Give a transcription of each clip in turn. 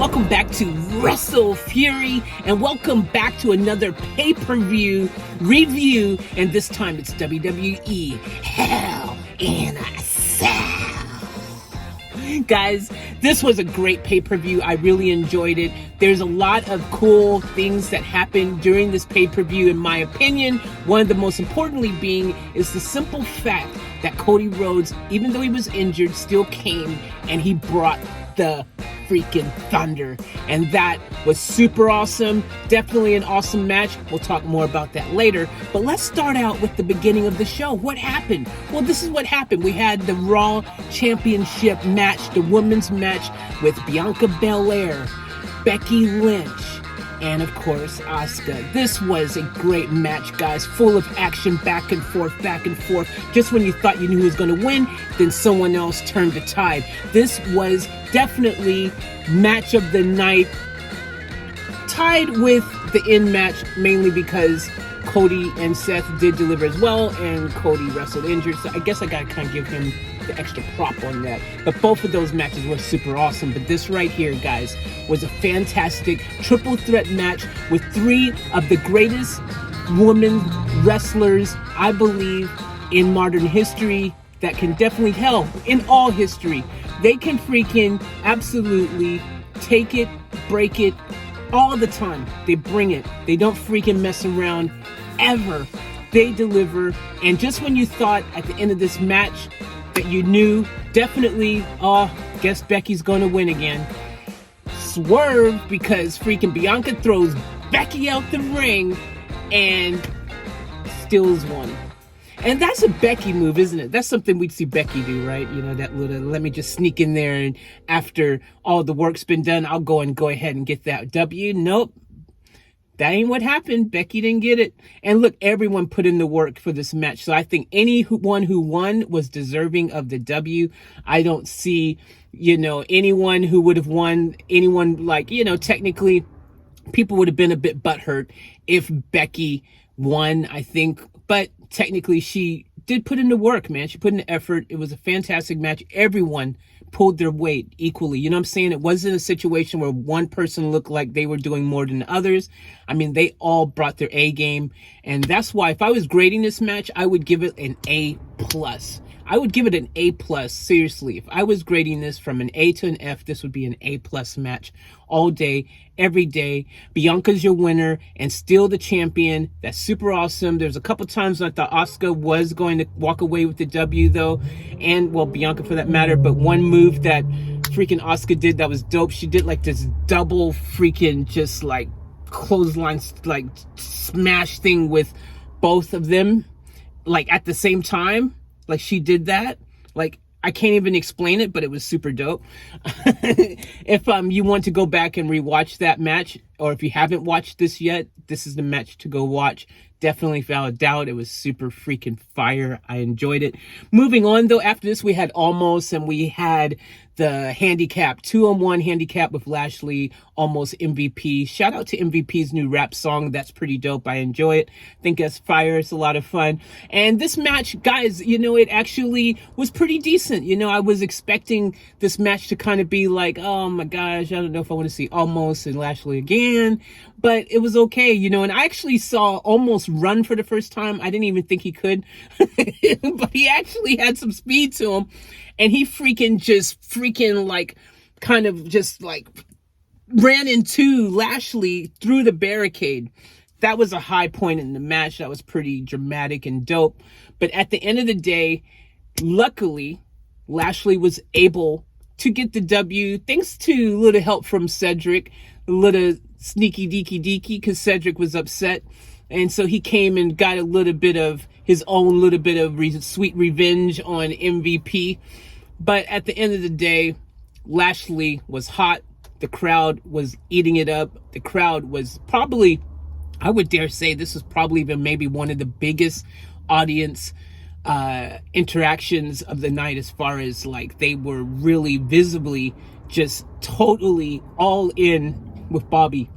welcome back to Wrestle Fury, and welcome back to another pay-per-view review, and this time it's WWE Hell in a Cell. Guys, this was a great pay-per-view. I really enjoyed it. There's a lot of cool things that happened during this pay-per-view, in my opinion. One of the most importantly being is the simple fact that Cody Rhodes, even though he was injured, still came and he brought the freaking thunder, and that was super awesome. Definitely an awesome match. We'll talk more about that later, but let's start out with the beginning of the show. What happened? Well, this is what happened. We had the Raw Championship match, the women's match with Bianca Belair, Becky Lynch, and of course Asuka. This was a great match, guys, full of action, back and forth. Just when you thought you knew who was going to win, then someone else turned the tide. This was definitely match of the night, tied with the end match, mainly because Cody and Seth did deliver as well, and Cody wrestled injured, so I guess I gotta kind of give him the extra prop on that. But both of those matches were super awesome. But this right here, guys, was a fantastic triple threat match with three of the greatest women wrestlers, I believe, in modern history, that can definitely, hell, in all history. They can freaking absolutely take it, break it, all the time. They bring it. They don't freaking mess around, ever. They deliver. And just when you thought at the end of this match that you knew, definitely, guess Becky's gonna win again. Swerve, because freaking Bianca throws Becky out the ring and steals one. And that's a Becky move, isn't it? That's something we'd see Becky do, right? You know, that little, let me just sneak in there, and after all the work's been done, I'll go ahead and get that W. Nope. That ain't what happened. Becky didn't get it. And look, everyone put in the work for this match. So I think anyone who won was deserving of the W. I don't see, anyone who would have won, technically people would have been a bit butthurt if Becky won, I think. But technically, she did put in the work, man. She put in the effort. It was a fantastic match. Everyone pulled their weight equally. You know what I'm saying? It wasn't a situation where one person looked like they were doing more than others. I mean, they all brought their A game. And that's why if I was grading this match, I would give it an A+. I would give it an A+, seriously. If I was grading this from an A to an F, this would be an A+ match all day, every day. Bianca's your winner and still the champion. That's super awesome. There's a couple times I thought Asuka was going to walk away with the W, though, and, well, Bianca for that matter. But one move that freaking Asuka did that was dope. She did like this double freaking just like clothesline, like smash thing with both of them, like at the same time. Like, she did that. Like, I can't even explain it, but it was super dope. If you want to go back and rewatch that match, or if you haven't watched this yet, this is the match to go watch. Definitely, without a doubt, it was super freaking fire. I enjoyed it. Moving on, though, after this, we had Almost, and we had the handicap, 2-on-1 handicap with Lashley, Almost MVP. Shout out to MVP's new rap song. That's pretty dope. I enjoy it. I think it's fire. It's a lot of fun. And this match, guys, it actually was pretty decent. I was expecting this match to kind of be like, oh my gosh, I don't know if I want to see Almost and Lashley again. But it was okay, and I actually saw Almost run for the first time. I didn't even think he could. But he actually had some speed to him. And he ran into Lashley through the barricade. That was a high point in the match. That was pretty dramatic and dope. But at the end of the day, luckily, Lashley was able to get the W, thanks to a little help from Cedric, a little sneaky deaky, because Cedric was upset. And so he came and got a little bit of his own sweet revenge on MVP. But at the end of the day, Lashley was hot. The crowd was eating it up. The crowd was probably, I would dare say, this was probably even maybe one of the biggest audience interactions of the night, as far as like they were really visibly just totally all in with Bobby.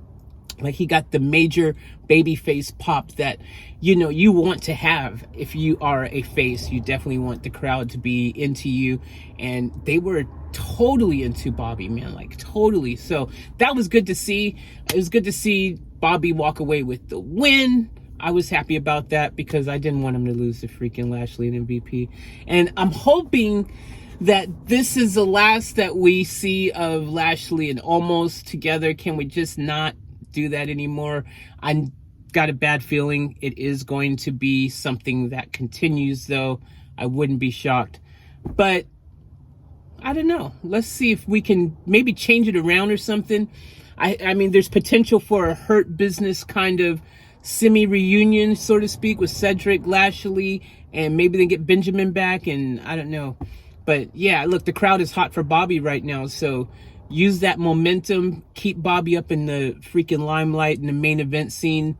Like, he got the major baby face pop that, you want to have. If you are a face, you definitely want the crowd to be into you. And they were totally into Bobby, man, like totally. So that was good to see. It was good to see Bobby walk away with the win. I was happy about that because I didn't want him to lose to freaking Lashley and MVP. And I'm hoping that this is the last that we see of Lashley and Almost together. Can we just not do that anymore? I got a bad feeling it is going to be something that continues, though. I wouldn't be shocked. But I don't know. Let's see if we can maybe change it around or something. I mean, there's potential for a Hurt Business kind of semi-reunion, so to speak, with Cedric, Lashley, and maybe they get Benjamin back, and I don't know. But yeah, look, the crowd is hot for Bobby right now, so use that momentum, keep Bobby up in the freaking limelight in the main event scene.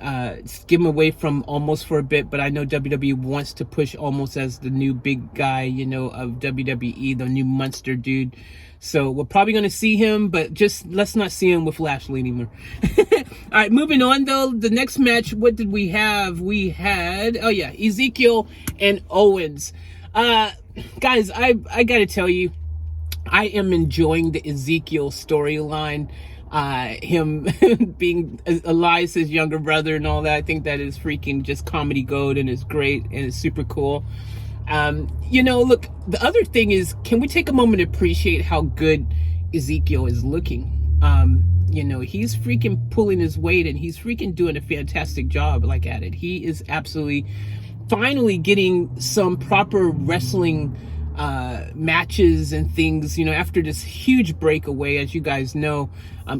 Give him away from Almost for a bit, but I know WWE wants to push Almost as the new big guy, of WWE, the new monster dude. So we're probably going to see him, but just let's not see him with Lashley anymore. All right, moving on, though. The next match, what did we have? We had, Ezekiel and Owens. Guys, I got to tell you, I am enjoying the Ezekiel storyline. Him being Elias' younger brother and all that. I think that is freaking just comedy gold and it's great and it's super cool. Look, the other thing is, can we take a moment to appreciate how good Ezekiel is looking? He's freaking pulling his weight and he's freaking doing a fantastic job at it. He is absolutely finally getting some proper wrestling matches and things, after this huge breakaway, as you guys know.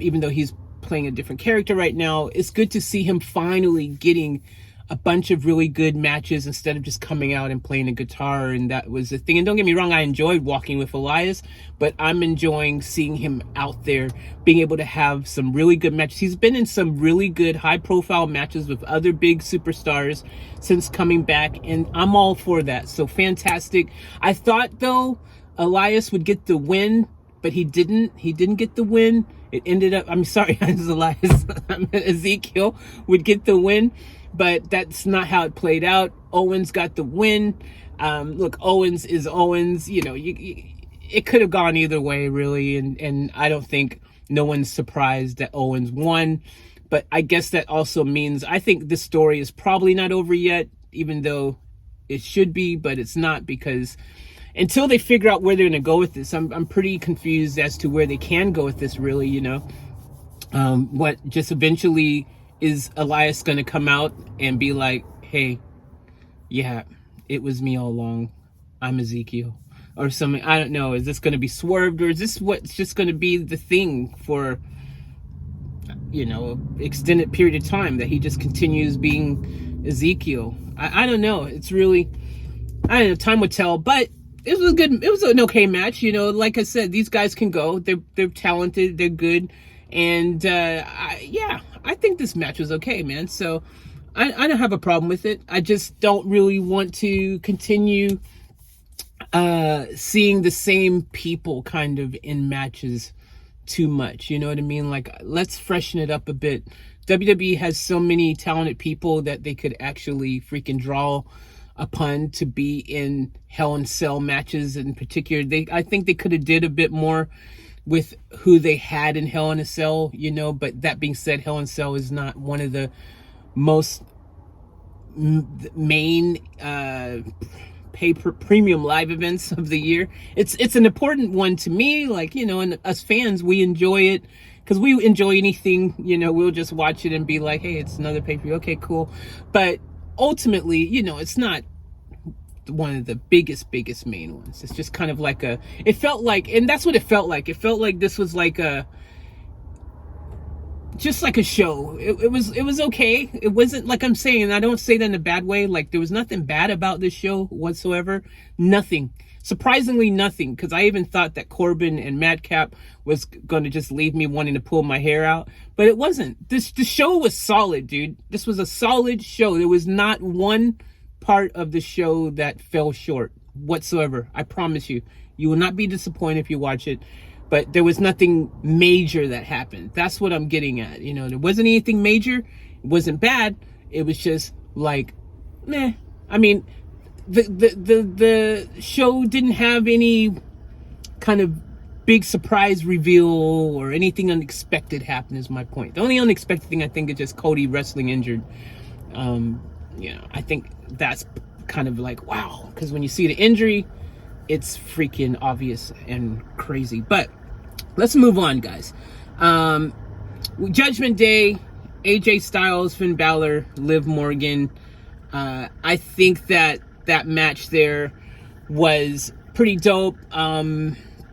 Even though he's playing a different character right now, it's good to see him finally getting a bunch of really good matches instead of just coming out and playing a guitar. And that was the thing. And don't get me wrong, I enjoyed walking with Elias, but I'm enjoying seeing him out there being able to have some really good matches. He's been in some really good high profile matches with other big superstars since coming back, and I'm all for that. So fantastic. I thought, though, Elias would get the win, but he didn't. He didn't get the win. It ended up, I'm sorry, Elias, Ezekiel would get the win, but that's not how it played out. Owens got the win. Look, Owens is Owens. It could have gone either way, really, and I don't think no one's surprised that Owens won. But I guess that also means I think this story is probably not over yet, even though it should be, but it's not, because until they figure out where they're going to go with this, I'm pretty confused as to where they can go with this, really, What just eventually is Elias going to come out and be like, hey, yeah, it was me all along. I'm Ezekiel. Or something. I don't know. Is this going to be swerved, or is this what's just going to be the thing for, extended period of time, that he just continues being Ezekiel? I don't know. It's really, I don't know. Time would tell, but it was good. It was an okay match. Like I said, these guys can go. They're talented. They're good. And, I think this match was okay, man. So I don't have a problem with it. I just don't really want to continue seeing the same people kind of in matches too much. You know what I mean? Let's freshen it up a bit. WWE has so many talented people that they could actually freaking draw upon to be in Hell in Cell matches in particular. I think they could have did a bit more with who they had in Hell in a Cell, but that being said, Hell in a Cell is not one of the most main premium live events of the year. It's an important one to me, and us fans, we enjoy it because we enjoy anything, we'll just watch it and be like, hey, it's another pay-per-view, okay, cool. But ultimately, it's not one of the biggest main ones. It's just kind of it felt like, and that's what it felt like. It felt like this was just like a show. It was okay. It wasn't, like I'm saying, and I don't say that in a bad way, there was nothing bad about this show whatsoever. Nothing. Surprisingly nothing, because I even thought that Corbin and Madcap was going to just leave me wanting to pull my hair out, but it wasn't. The show was solid, dude. This was a solid show. There was not one part of the show that fell short whatsoever. I promise you. You will not be disappointed if you watch it. but there was nothing major that happened. That's what I'm getting at. You know, there wasn't anything major. It wasn't bad. It was just like, meh. I mean, the show didn't have any kind of big surprise reveal or anything unexpected happen, is my point. The only unexpected thing I think is just Cody wrestling injured. You know, I think that's kind of like, wow, because when you see the injury, it's freaking obvious and crazy. But let's move on, guys. Judgment Day, AJ Styles, Finn Balor, Liv Morgan. I think that match there was pretty dope.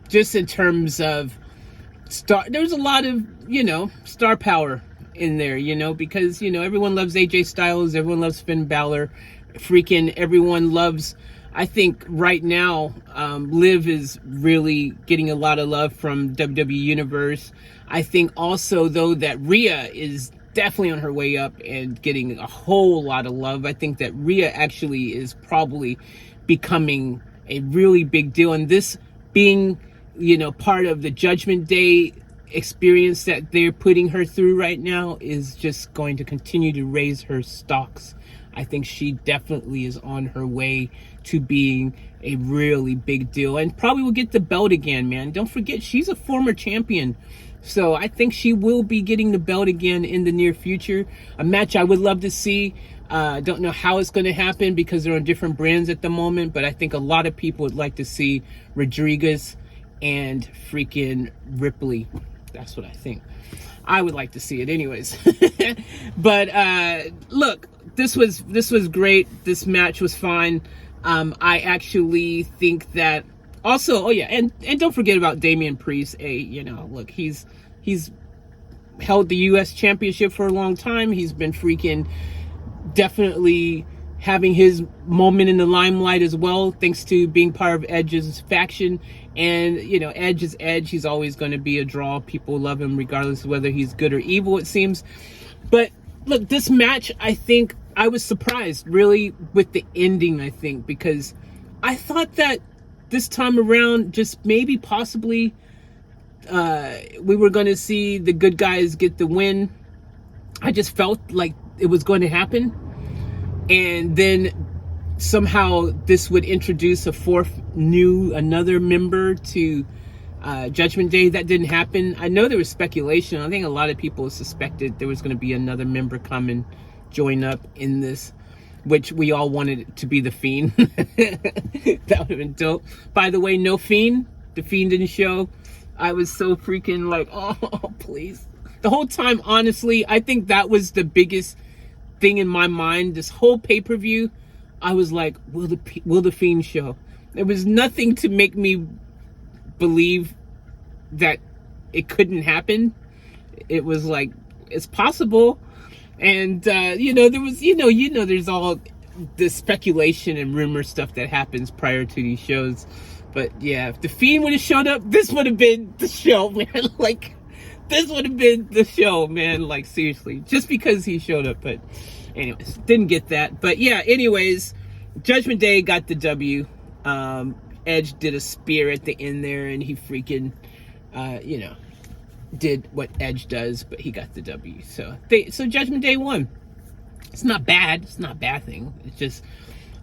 Just in terms of there was a lot of, you know, star power in there, you know, because, you know, everyone loves AJ Styles, everyone loves Finn Balor, freaking everyone loves, I think right now, Liv is really getting a lot of love from WWE Universe. I think also, though, that Rhea is definitely on her way up and getting a whole lot of love. I think that Rhea actually is probably becoming a really big deal, and this being, you know, part of the Judgment Day experience that they're putting her through right now is just going to continue to raise her stocks. I think she definitely is on her way to being a really big deal, and probably will get the belt again, man. Don't forget, she's a former champion. So I think she will be getting the belt again in the near future. A match I would love to see. Don't know how it's going to happen because they're on different brands at the moment, but I think a lot of people would like to see Rodriguez and freaking Ripley. That's what I think. I would like to see it anyways. But look, this was great. This match was fine. I actually think that also, oh yeah, and don't forget about Damian Priest. You know, look, he's held the US championship for a long time. He's been freaking definitely having his moment in the limelight as well, thanks to being part of Edge's faction. And, you know, Edge is Edge. He's always going to be a draw. People love him regardless of whether he's good or evil, it seems. But look, this match, I think I was surprised really with the ending, I think, because I thought that this time around, just maybe possibly we were going to see the good guys get the win. I just felt like it was going to happen. And then somehow this would introduce another member to Judgment Day. That didn't happen. I know there was speculation. I think a lot of people suspected there was going to be another member come and join up in this, which we all wanted it to be the Fiend. That would have been dope. By the way, no Fiend. The Fiend didn't show. I was so freaking like, oh, please. The whole time, honestly, I think that was the biggest thing in my mind. This whole pay-per-view, I was like, will the Fiend show? There was nothing to make me believe that it couldn't happen. It was like, it's possible. And you know, there was, you know, there's all the speculation and rumor stuff that happens prior to these shows. But yeah, if the Fiend would have showed up, this would have been the show, man. Like, this would have been the show, man. Like, seriously, just because he showed up. But anyways, didn't get that. But yeah, anyways, Judgment Day got the W. Edge did a spear at the end there, and he freaking, you know, did what Edge does, but he got the W. So Judgment Day won. It's not bad. It's not a bad thing. It's just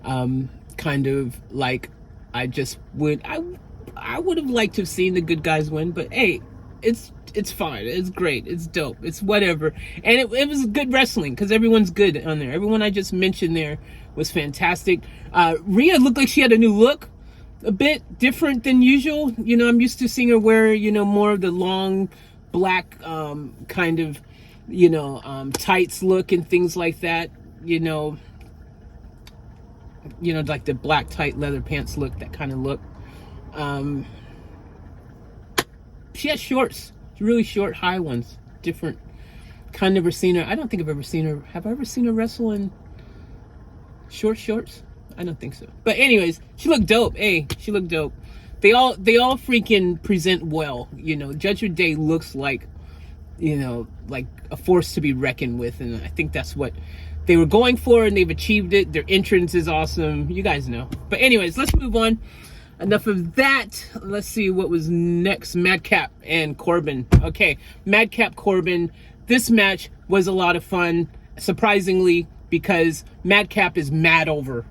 kind of like I would have liked to have seen the good guys win, but hey, it's fine. It's great. It's dope. It's whatever. And it was good wrestling because everyone's good on there. Everyone I just mentioned there was fantastic. Rhea looked like she had a new look, a bit different than usual. You know, I'm used to seeing her wear, you know, more of the long black kind of, you know, tights look and things like that. You know, like the black tight leather pants look, that kind of look. She has shorts, really short, high ones, different. Kind of never seen her. I don't think I've ever seen her. Have I ever seen her wrestle in short shorts? I don't think so. But anyways, she looked dope. Hey, she looked dope. They all freaking present well. You know, Judgment Day looks like, you know, like a force to be reckoned with, and I think that's what they were going for, and they've achieved it. Their entrance is awesome. You guys know. But anyways, let's move on. enough of that. Let's see what was next. Madcap and Corbin. Okay, Madcap Corbin. This match was a lot of fun, surprisingly, because Madcap is mad over.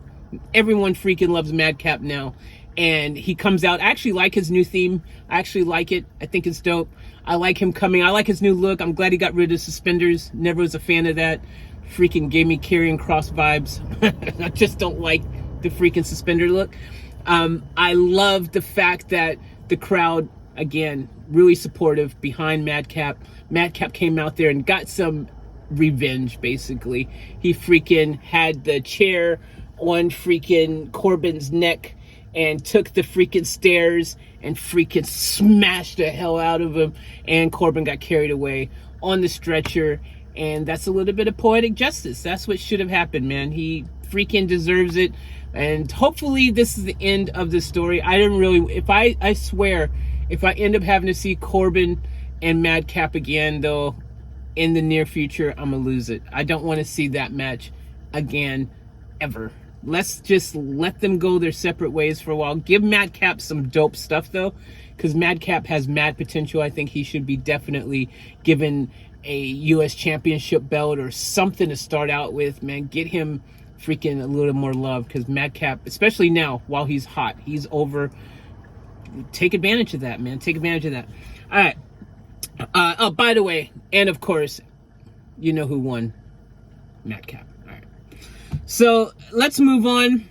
Everyone freaking loves Madcap now. And he comes out. I actually like his new theme. I actually like it. I think it's dope. I like him coming. I like his new look. I'm glad he got rid of suspenders. Never was a fan of that. Freaking gave me Karrion Kross vibes. I just don't like the freaking suspender look. I love the fact that the crowd, again, really supportive behind Madcap. Madcap came out there and got some revenge, basically. He freaking had the chair on freaking Corbin's neck and took the freaking stairs and freaking smashed the hell out of him, and Corbin got carried away on the stretcher. And that's a little bit of poetic justice. That's what should have happened, man. He freaking deserves it. And hopefully this is the end of the story. I didn't really, I swear, if I end up having to see Corbin and Madcap again, though, in the near future, I'm gonna lose it. I don't want to see that match again, ever. Let's just let them go their separate ways for a while. Give Madcap some dope stuff, though, because Madcap has mad potential. I think he should be definitely given a U.S. championship belt or something to start out with, man. Get him freaking a little more love, because Madcap, especially now, while he's hot, he's over. Take advantage of that, man. Take advantage of that. All right. Oh, by the way, and of course, you know who won? Madcap. All right. So let's move on.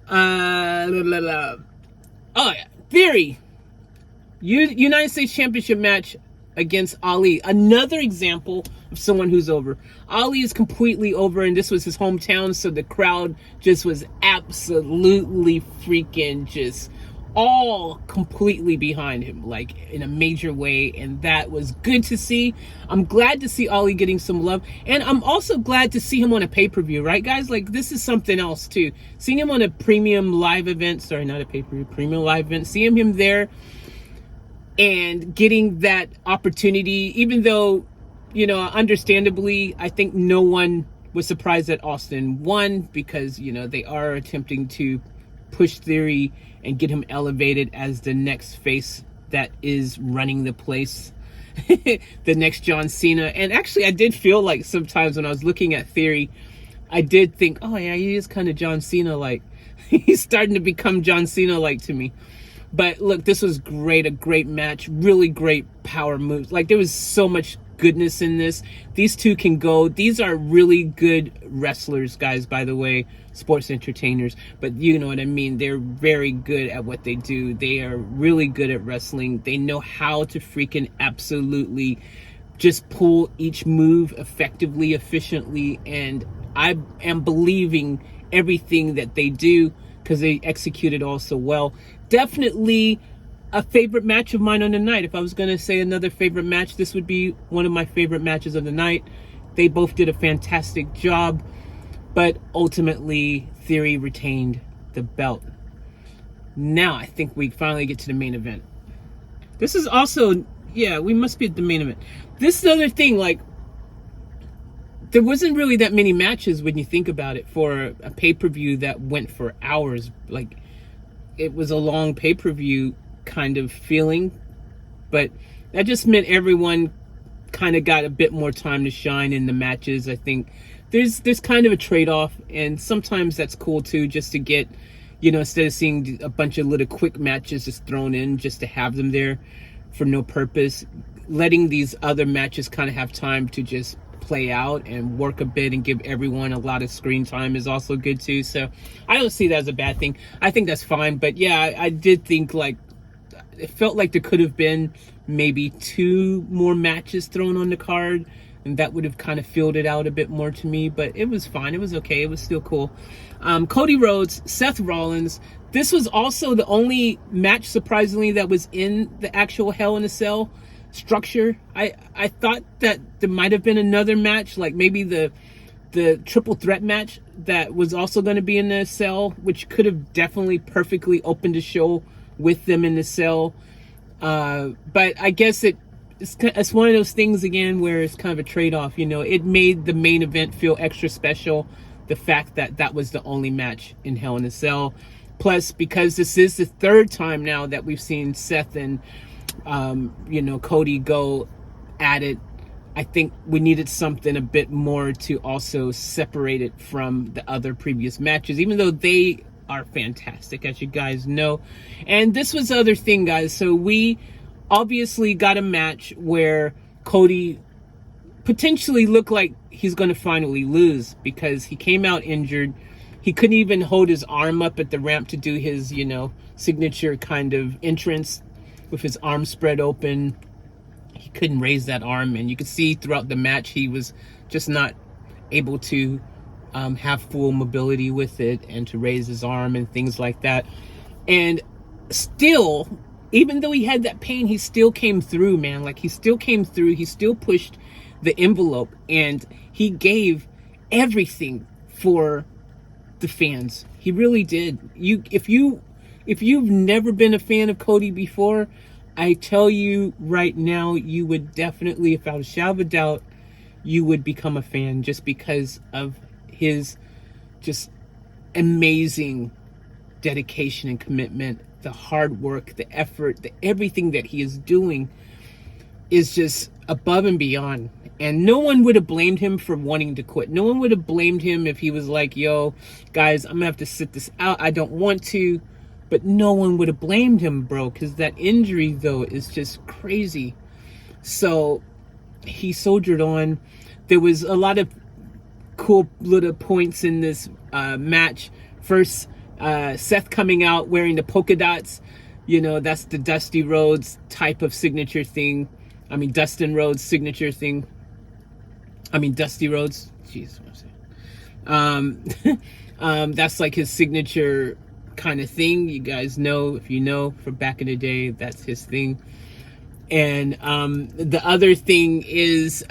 Oh yeah, Theory. United States Championship match against Ali. Another example of someone who's over. Ali is completely over, and this was his hometown, so the crowd just was absolutely freaking just all completely behind him, like in a major way, and that was good to see. I'm glad to see Ali getting some love, and I'm also glad to see him on a pay-per-view, right guys? Like, this is something else too. Seeing him on a premium live event, sorry, not a pay-per-view, premium live event, seeing him there and getting that opportunity, even though, you know, understandably, I think no one was surprised at Austin won, because, you know, they are attempting to push Theory and get him elevated as the next face that is running the place. The next John Cena. And actually, I did feel like sometimes when I was looking at Theory, I did think, oh yeah, he is kind of John Cena-like. He's starting to become John Cena-like to me. But look, this was great, a great match, really great power moves. Like, there was so much goodness in this. These two can go. These are really good wrestlers, guys, by the way, sports entertainers. But you know what I mean. They're very good at what they do. They are really good at wrestling. They know how to freaking absolutely just pull each move effectively, efficiently. And I am believing everything that they do, because they execute it all so well. Definitely a favorite match of mine on the night. If I was going to say another favorite match, this would be one of my favorite matches of the night. They both did a fantastic job, but ultimately Theory retained the belt. Now I think we finally get to the main event. This is also, yeah, we must be at the main event. This is the other thing, like, there wasn't really that many matches when you think about it for a pay-per-view that went for hours. Like, it was a long pay-per-view kind of feeling, but that just meant everyone kind of got a bit more time to shine in the matches. I think there's kind of a trade-off, and sometimes that's cool too, just to get, you know, instead of seeing a bunch of little quick matches just thrown in just to have them there for no purpose, letting these other matches kind of have time to just play out and work a bit and give everyone a lot of screen time is also good too. So I don't see that as a bad thing. I think that's fine. But yeah, I did think, like, it felt like there could have been maybe 2 more matches thrown on the card, and that would have kind of filled it out a bit more to me. But it was fine. It was okay. It was still cool. Cody Rhodes, Seth Rollins. This was also the only match, surprisingly, that was in the actual Hell in a Cell structure. I thought that there might have been another match, like maybe the triple threat match that was also going to be in the cell, which could have definitely perfectly opened the show with them in the cell. But I guess it's one of those things again where it's kind of a trade-off. You know, it made the main event feel extra special, the fact that that was the only match in Hell in a Cell. Plus, because this is the third time now that we've seen Seth and, Cody go at it, I think we needed something a bit more to also separate it from the other previous matches, even though they are fantastic, as you guys know. And this was the other thing, guys. So we obviously got a match where Cody potentially looked like he's going to finally lose because he came out injured. He couldn't even hold his arm up at the ramp to do his, signature kind of entrance with his arm spread open. He couldn't raise that arm, and you could see throughout the match he was just not able to have full mobility with it and to raise his arm and things like that. And still, even though he had that pain, he still came through, man. Like, he still came through. He still pushed the envelope, and he gave everything for the fans. He really did. If you've never been a fan of Cody before, I tell you right now, you would definitely, without a shadow of a doubt, you would become a fan just because of his just amazing dedication and commitment, the hard work, the effort, everything that he is doing is just above and beyond. And no one would have blamed him for wanting to quit. No one would have blamed him if he was like, yo, guys, I'm gonna have to sit this out. I don't want to. But no one would have blamed him, bro, because that injury, though, is just crazy. So he soldiered on. There was a lot of cool little points in this match. First, Seth coming out wearing the polka dots. That's the Dusty Rhodes type of signature thing. I mean, Dustin Rhodes signature thing. I mean, Dusty Rhodes. Jeez, what am I saying? That's like his signature kind of thing. You guys know, if you know from back in the day, that's his thing. And the other thing is,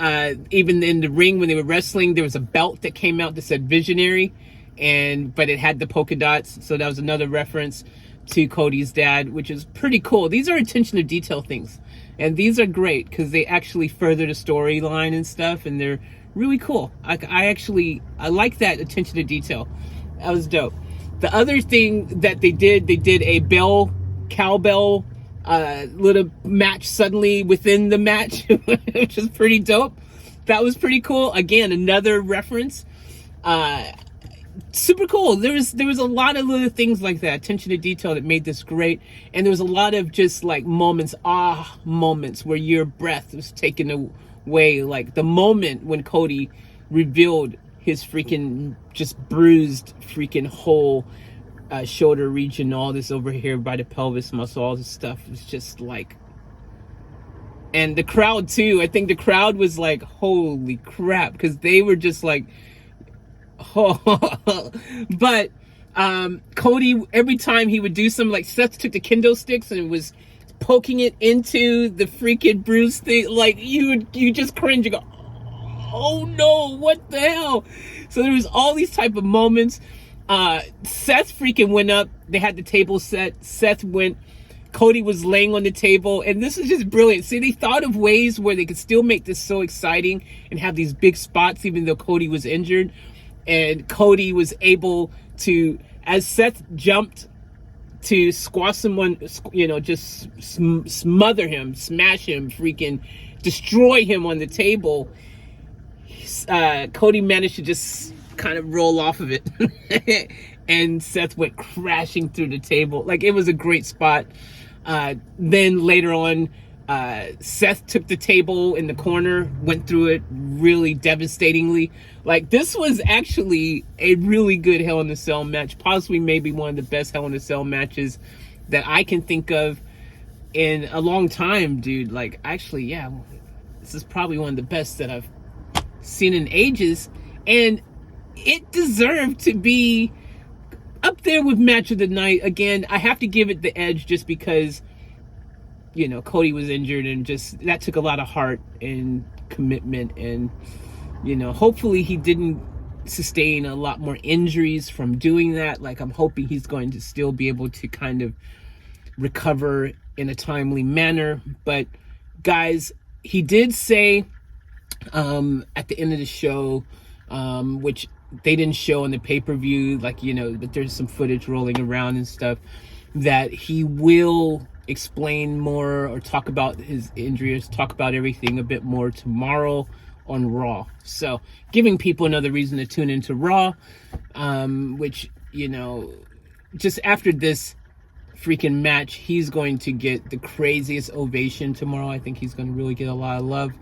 even in the ring when they were wrestling, there was a belt that came out that said Visionary, but it had the polka dots. So that was another reference to Cody's dad, which is pretty cool. These are attention to detail things, and these are great because they actually further the storyline and stuff, and they're really cool. I like that attention to detail. That was dope. The other thing that they did a cowbell little match suddenly within the match, which is pretty dope. That was pretty cool. Again, another reference. Super cool. There was a lot of little things like that, attention to detail, that made this great. And there was a lot of just like moments where your breath was taken away. Like the moment when Cody revealed his freaking just bruised freaking whole shoulder region, all this over here by the pelvis muscle, all this stuff was just like, and the crowd too. I think the crowd was like, holy crap, because they were just like, oh. But Cody, every time he would do something, like Seth took the kendo sticks and was poking it into the freaking bruise thing, like you just cringe. You go, oh no, what the hell? So there was all these type of moments. Seth freaking went up. They had the table set. Seth went. Cody was laying on the table, and this is just brilliant. See, they thought of ways where they could still make this so exciting and have these big spots, even though Cody was injured. And Cody was able to, as Seth jumped to squash someone, just smother him, smash him, freaking destroy him on the table. Cody managed to just kind of roll off of it. And Seth went crashing through the table. Like, it was a great spot. Then later on, Seth took the table in the corner, went through it really devastatingly. Like, this was actually a really good Hell in a Cell match. Possibly maybe one of the best Hell in a Cell matches that I can think of in a long time, dude. Like, actually, yeah, this is probably one of the best that I've seen in ages. And it deserved to be up there with match of the night. Again, I have to give it the edge just because, Cody was injured, and just that took a lot of heart and commitment, and hopefully he didn't sustain a lot more injuries from doing that. Like, I'm hoping he's going to still be able to kind of recover in a timely manner. But guys, he did say at the end of the show, which they didn't show on the pay-per-view, like, but there's some footage rolling around and stuff, that he will explain more or talk about his injuries, talk about everything a bit more tomorrow on Raw. So giving people another reason to tune into Raw, which, just after this freaking match, he's going to get the craziest ovation tomorrow. I think he's going to really get a lot of love.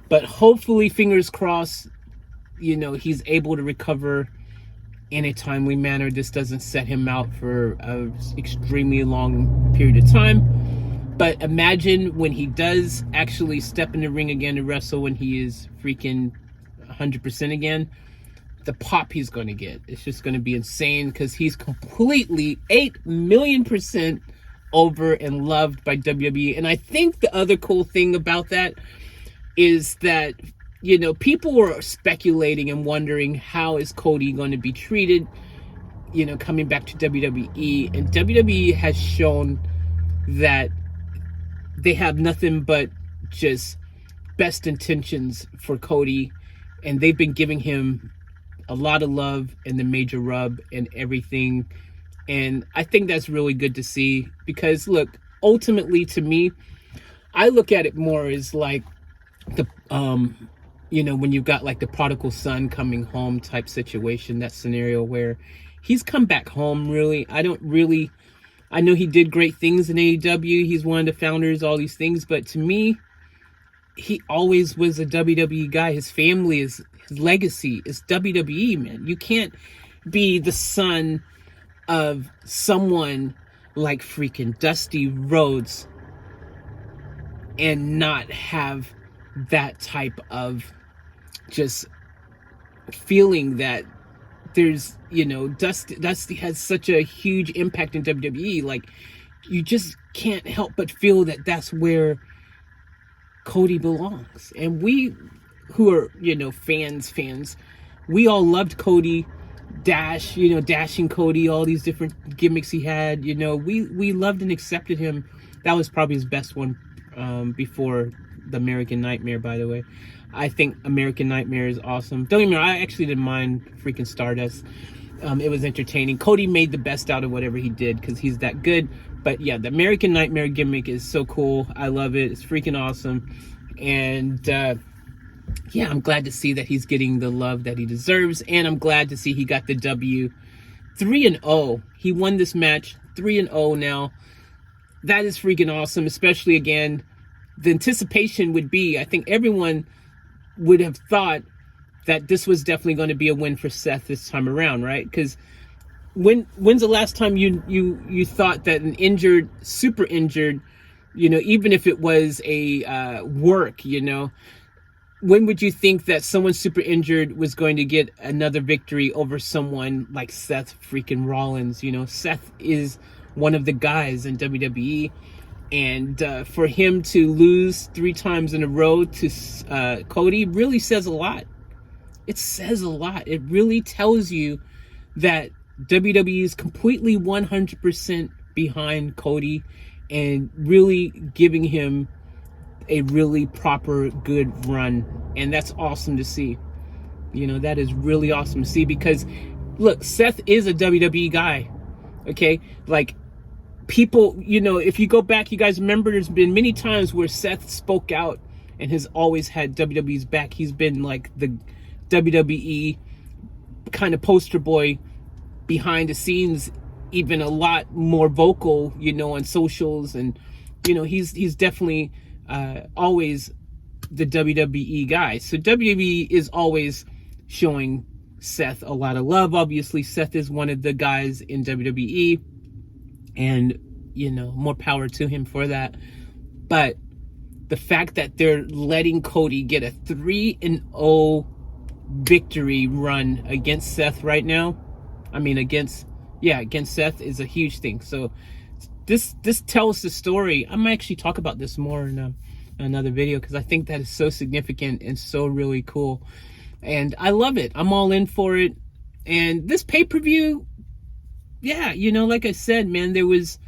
But hopefully, fingers crossed, he's able to recover in a timely manner. This doesn't set him out for an extremely long period of time. But imagine when he does actually step in the ring again to wrestle, when he is freaking 100% again, the pop he's going to get. It's just going to be insane, because he's completely 8,000,000% over and loved by WWE. And I think the other cool thing about that is that, people were speculating and wondering, how is Cody going to be treated, coming back to WWE. And WWE has shown that they have nothing but just best intentions for Cody. And they've been giving him a lot of love and the major rub and everything. And I think that's really good to see, because look, ultimately to me, I look at it more as like the, when you've got like the prodigal son coming home type situation, that scenario where he's come back home. Really, I know he did great things in AEW. He's one of the founders, all these things. But to me, he always was a WWE guy. His family his legacy is WWE, man. You can't be the son of someone like freaking Dusty Rhodes and not have that type of just feeling that there's, Dusty has such a huge impact in WWE. Like, you just can't help but feel that that's where Cody belongs. And we who are, fans, we all loved Cody, dashing Cody, all these different gimmicks he had. We loved and accepted him. That was probably his best one, before the American Nightmare, by the way. I think American Nightmare is awesome. Don't get me wrong, I actually didn't mind freaking Stardust. It was entertaining. Cody made the best out of whatever he did, because he's that good. But yeah, the American Nightmare gimmick is so cool. I love it. It's freaking awesome. And yeah, I'm glad to see that he's getting the love that he deserves. And I'm glad to see he got the W. 3-0. He won this match. 3-0 now. That is freaking awesome. Especially, again, the anticipation would be, I think everyone would have thought that this was definitely going to be a win for Seth this time around, right? Because when's the last time you thought that an injured, super injured, even if it was a work, when would you think that someone super injured was going to get another victory over someone like Seth freaking Rollins? Seth is one of the guys in WWE. And for him to lose 3 times in a row to Cody really says a lot. It says a lot. It really tells you that WWE is completely 100% behind Cody and really giving him a really proper, good run. And that's awesome to see. That is really awesome to see, because, look, Seth is a WWE guy. Okay? Like, people, if you go back, you guys remember there's been many times where Seth spoke out and has always had WWE's back. He's been like the WWE kind of poster boy behind the scenes, even a lot more vocal, on socials. And, he's definitely always the WWE guy. So WWE is always showing Seth a lot of love. Obviously, Seth is one of the guys in WWE. And, more power to him for that. But the fact that they're letting Cody get a 3-0 victory run against Seth right now, against Seth, is a huge thing. So this tells the story. I might actually talk about this more in another video, because I think that is so significant and so really cool. And I love it. I'm all in for it. And this pay-per-view, yeah, like I said, man, there was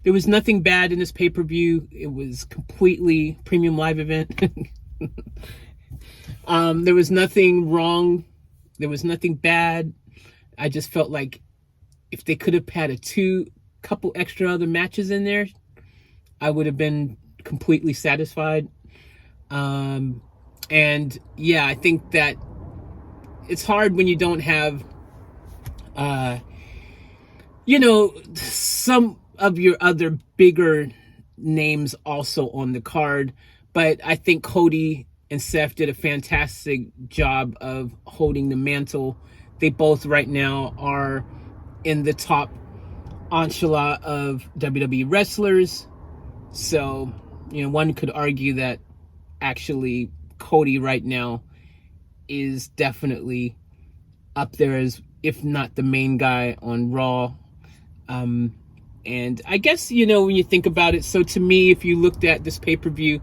nothing bad in this pay-per-view. It was completely premium live event. There was nothing wrong. There was nothing bad. I just felt like if they could have had couple extra other matches in there, I would have been completely satisfied. And yeah, I think that it's hard when you don't have, some of your other bigger names also on the card. But I think Cody and Seth did a fantastic job of holding the mantle. They both right now are in the top echelon of WWE wrestlers. So, one could argue that actually Cody right now is definitely up there as, if not the main guy on Raw. And I guess, when you think about it, so to me, if you looked at this pay-per-view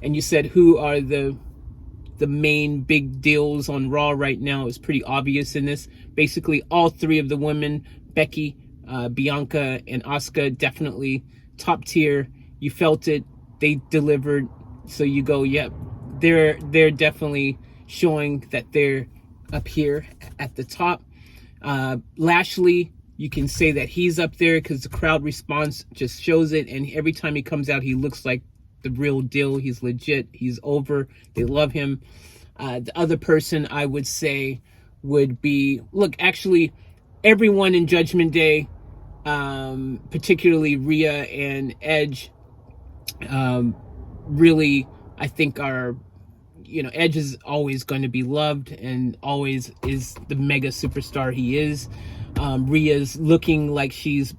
and you said who are the main big deals on Raw right now, it's pretty obvious in this. Basically, all three of the women, Becky, Bianca, and Asuka, definitely top tier. You felt it. They delivered. So you go, yep, they're definitely showing that they're up here at the top. Lashley, you can say that he's up there because the crowd response just shows it. And every time he comes out, he looks like the real deal. He's legit. He's over. They love him. The other person I would say would be, actually, everyone in Judgment Day, particularly Rhea and Edge, really, I think are, Edge is always going to be loved and always is the mega superstar he is. Rhea's looking like she's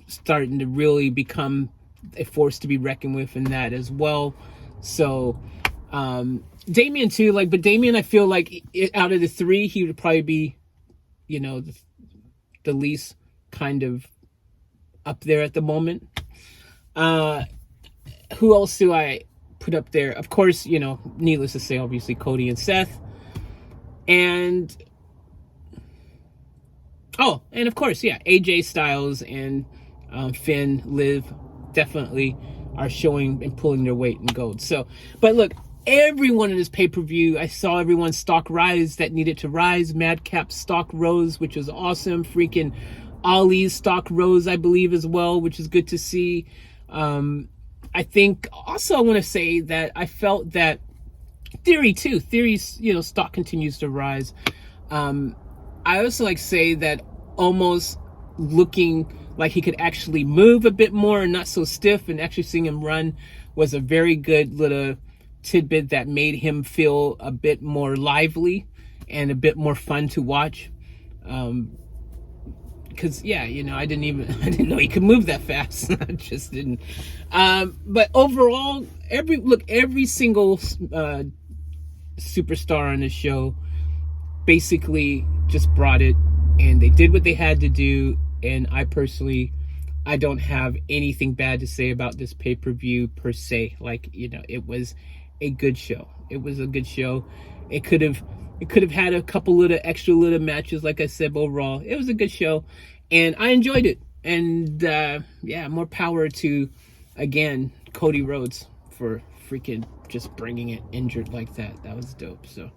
starting to really become a force to be reckoned with in that as well. So, Damian too, but Damian, I feel like out of the three, he would probably be, the least kind of up there at the moment. Who else do I put up there? Of course, needless to say, obviously Cody and Seth. And of course, yeah, AJ Styles and Finn, Liv definitely are showing and pulling their weight in gold. So, but look, everyone in this pay-per-view, I saw everyone's stock rise that needed to rise. Madcap's stock rose, which was awesome. Freaking Ali's stock rose, I believe, as well, which is good to see. I think also I want to say that I felt that Theory's, stock continues to rise. I also say that almost looking like he could actually move a bit more and not so stiff, and actually seeing him run was a very good little tidbit that made him feel a bit more lively and a bit more fun to watch. Because I didn't know he could move that fast. I just didn't. But overall, every single superstar on the show basically just brought it, and they did what they had to do. And I don't have anything bad to say about this pay-per-view per se. It was a good show. It was a good show. It could have had a couple little extra little matches, like I said, but overall, it was a good show. And I enjoyed it. And more power to, again, Cody Rhodes for freaking just bringing it injured like that. That was dope. So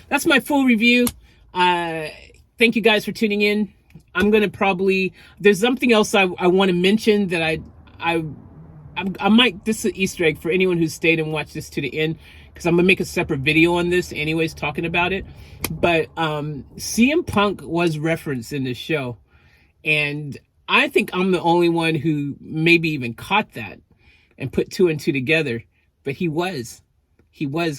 that's my full review. Thank you guys for tuning in. I'm going to there's something else I want to mention that I might, this is an Easter egg for anyone who stayed and watched this to the end, because I'm going to make a separate video on this anyways, talking about it. But CM Punk was referenced in this show. And I think I'm the only one who maybe even caught that and put two and two together. But he was,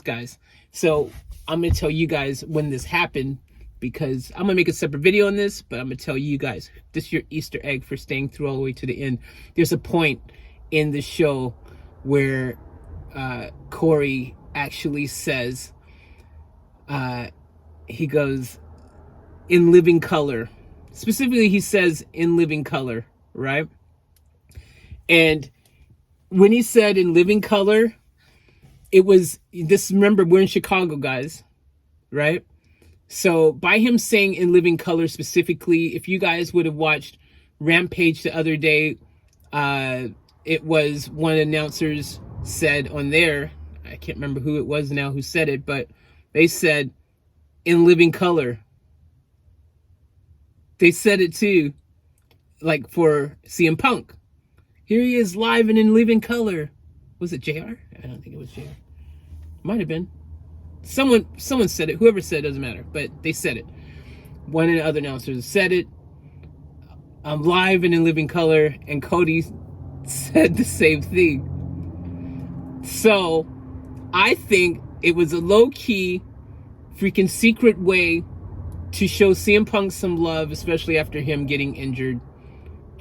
guys. So I'm going to tell you guys when this happened, because I'm going to make a separate video on this, but I'm going to tell you guys, this is your Easter egg for staying through all the way to the end. There's a point in the show where Corey actually says, he goes, in living color. Specifically, he says, in living color, right? And when he said in living color, it was this, remember, we're in Chicago, guys, right? So by him saying in living color specifically, if you guys would have watched Rampage the other day, it was one of the announcers said on there, I can't remember who it was now who said it, but they said in living color. they said it too, like for CM Punk. Here he is live and in living color. Was it JR? I don't think it was JR. Might have been. Someone said it. Whoever said it doesn't matter, but they said it. One of the other announcers said it. I'm live and in living color, and Cody said the same thing. So I think it was a low-key, freaking secret way to show CM Punk some love, especially after him getting injured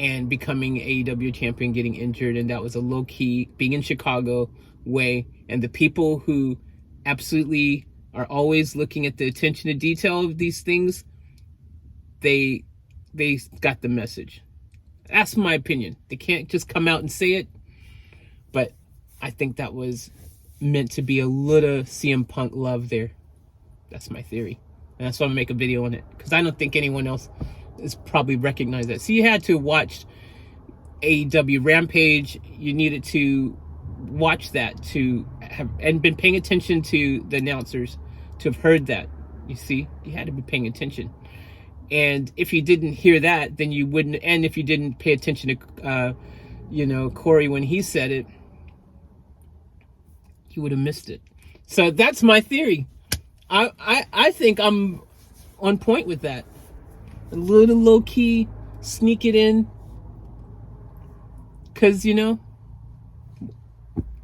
and becoming AEW champion, getting injured. And that was a low-key, being in Chicago way. And the people who absolutely are always looking at the attention to detail of these things, they got the message. That's my opinion. They can't just come out and say it. But I think that was meant to be a little CM Punk love there. That's my theory. And that's why I'm going to make a video on it. Because I don't think anyone else is probably recognized that. So you had to watch AEW Rampage. You needed to watch that to have, and been paying attention to the announcers to have heard that. You see, you had to be paying attention. And if you didn't hear that, then you wouldn't. And if you didn't pay attention to, Corey when he said it, you would have missed it. So that's my theory. I think I'm on point with that. A little low key, sneak it in. Because,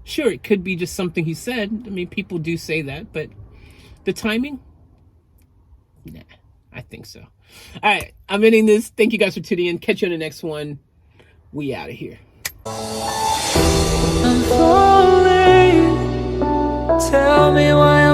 sure, it could be just something he said. I mean, people do say that, but the timing? Nah, I think so. All right, I'm ending this. Thank you guys for tuning in. Catch you on the next one. We out of here. I'm falling. Tell me why